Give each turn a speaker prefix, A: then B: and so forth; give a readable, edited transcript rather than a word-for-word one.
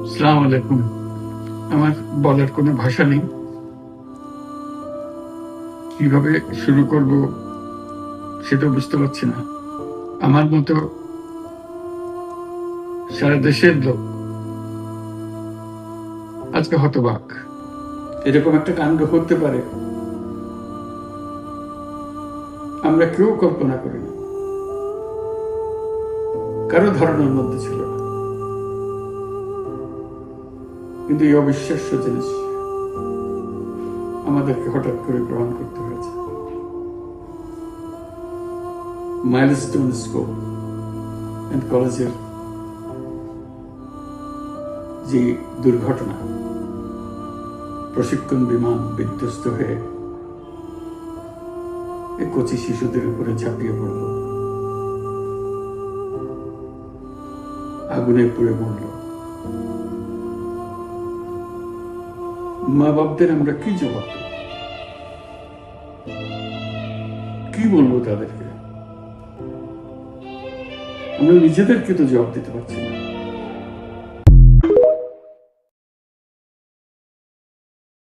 A: আসসালামু আলাইকুম। আমার বলার কোনো ভাষা নেই। কিভাবে শুরু করব সেটাও বুঝতে পারছি না। আমার মতো সারা দেশের লোক আজকে হতবাক। এরকম একটা কাণ্ড হতে পারে আমরা কেউ কল্পনা করিনি, কারো ধারণার মধ্যে ছিল না। কিন্তু এই অবিশ্বাস্য জিনিস আমাদেরকে হঠাৎ করে গ্রহণ করতে হয়েছে। মাইলস্টোন স্কুল অ্যান্ড কলেজের যে দুর্ঘটনা, প্রশিক্ষণ বিমান বিধ্বস্ত হয়ে এই কচি শিশুদের উপরে ঝাঁপিয়ে পড়ল, আগুনে পুড়ে মরল। মা বাপদের আমরা কি জবাব দেব? কি বলবো তাদেরকে? আমরা নিজেদেরকে তো জবাব দিতে পারছি না।